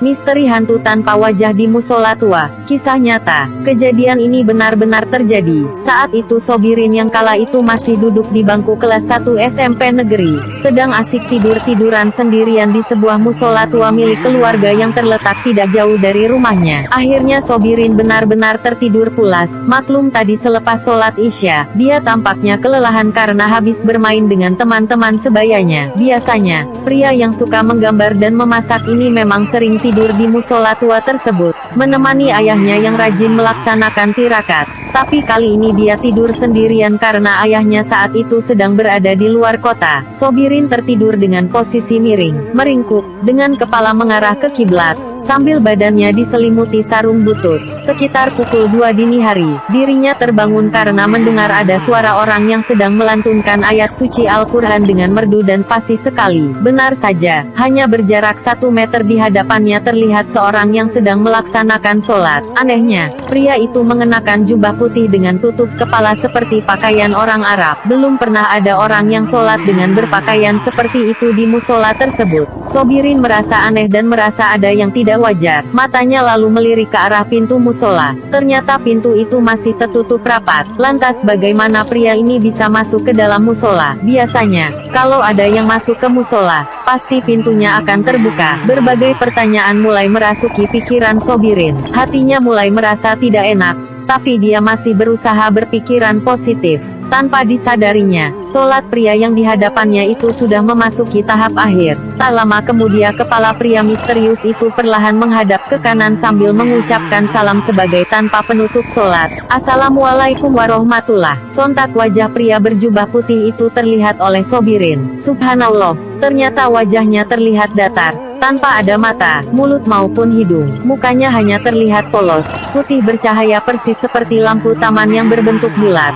Misteri hantu tanpa wajah di musola tua. Kisah nyata. Kejadian ini benar-benar terjadi. Saat itu Sobirin yang kala itu masih duduk di bangku kelas 1 SMP negeri, sedang asik tidur-tiduran sendirian di sebuah musola tua milik keluarga yang terletak tidak jauh dari rumahnya. Akhirnya Sobirin benar-benar tertidur pulas. Maklum tadi selepas sholat Isya, dia tampaknya kelelahan karena habis bermain dengan teman-teman sebayanya. Biasanya, pria yang suka menggambar dan memasak ini memang sering tidur di musola tua tersebut, menemani ayahnya yang rajin melaksanakan tirakat. Tapi kali ini dia tidur sendirian karena ayahnya saat itu sedang berada di luar kota. Sobirin tertidur dengan posisi miring, meringkuk, dengan kepala mengarah ke kiblat, sambil badannya diselimuti sarung butut. Sekitar pukul 2 dini hari, dirinya terbangun karena mendengar ada suara orang yang sedang melantunkan ayat suci Al-Quran dengan merdu dan fasih sekali. Benar saja, hanya berjarak 1 meter di hadapannya terlihat seorang yang sedang melaksanakan sholat. Anehnya, pria itu mengenakan jubah putih dengan tutup kepala seperti pakaian orang Arab. Belum pernah ada orang yang sholat dengan berpakaian seperti itu di musola tersebut. Sobirin merasa aneh dan merasa ada yang tidak wajar. Matanya lalu melirik ke arah pintu musola. Ternyata pintu itu masih tertutup rapat. Lantas bagaimana pria ini bisa masuk ke dalam musola? Biasanya, kalau ada yang masuk ke musola, pasti pintunya akan terbuka. Berbagai pertanyaan mulai merasuki pikiran Sobirin. Hatinya mulai merasa tidak enak, tapi dia masih berusaha berpikiran positif. Tanpa disadarinya, sholat pria yang di hadapannya itu sudah memasuki tahap akhir. Tak lama kemudian kepala pria misterius itu perlahan menghadap ke kanan sambil mengucapkan salam sebagai tanpa penutup sholat. Assalamualaikum warahmatullah. Sontak wajah pria berjubah putih itu terlihat oleh Sobirin. Subhanallah, ternyata wajahnya terlihat datar, tanpa ada mata, mulut maupun hidung. Mukanya hanya terlihat polos, putih bercahaya persis seperti lampu taman yang berbentuk bulat.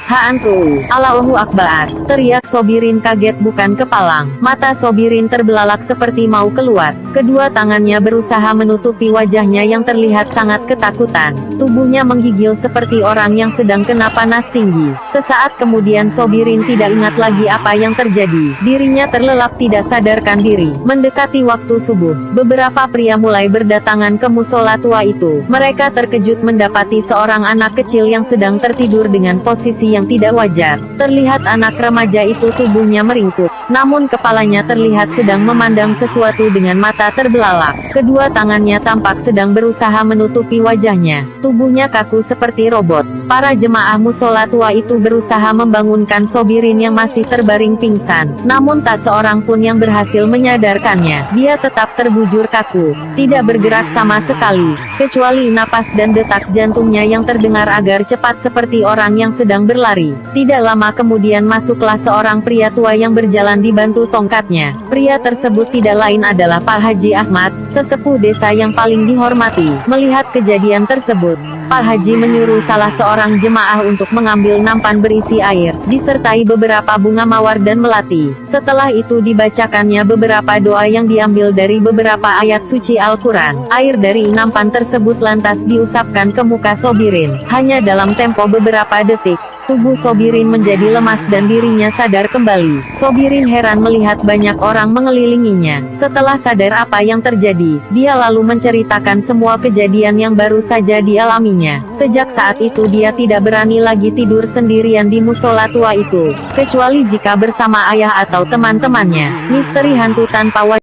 Hantu. Allahu Akbar. Teriak Sobirin kaget bukan kepalang. Mata Sobirin terbelalak seperti mau keluar. Kedua tangannya berusaha menutupi wajahnya yang terlihat sangat ketakutan. Tubuhnya menggigil seperti orang yang sedang kena panas tinggi. Sesaat kemudian Sobirin tidak ingat lagi apa yang terjadi. Dirinya terlelap tidak sadarkan diri. Mendekati waktu subuh, beberapa pria mulai berdatangan ke musola tua itu. Mereka terkejut mendapati seorang anak kecil yang sedang tertidur dengan posisi yang tidak wajar. Terlihat anak remaja itu tubuhnya meringkuk, namun kepalanya terlihat sedang memandang sesuatu dengan mata terbelalak. Kedua tangannya tampak sedang berusaha menutupi wajahnya. Tubuhnya kaku seperti robot. Para jemaah musola tua itu berusaha membangunkan Sobirin yang masih terbaring pingsan, namun tak seorang pun yang berhasil menyadarkannya. Dia tetap terbujur kaku, tidak bergerak sama sekali, kecuali napas dan detak jantungnya yang terdengar agar cepat seperti orang yang sedang berlari. Tidak lama kemudian masuklah seorang pria tua yang berjalan dibantu tongkatnya. Pria tersebut tidak lain adalah Pak Haji Ahmad, sesepuh desa yang paling dihormati. Melihat kejadian tersebut, Pak Haji menyuruh salah seorang jemaah untuk mengambil nampan berisi air, disertai beberapa bunga mawar dan melati. Setelah itu dibacakannya beberapa doa yang diambil dari beberapa ayat suci Al-Quran. Air dari nampan tersebut lantas diusapkan ke muka Sobirin. Hanya dalam tempo beberapa detik, tubuh Sobirin menjadi lemas dan dirinya sadar kembali. Sobirin heran melihat banyak orang mengelilinginya. Setelah sadar apa yang terjadi, dia lalu menceritakan semua kejadian yang baru saja dialaminya. Sejak saat itu dia tidak berani lagi tidur sendirian di musola tua itu, kecuali jika bersama ayah atau teman-temannya. Misteri hantu tanpa wajah.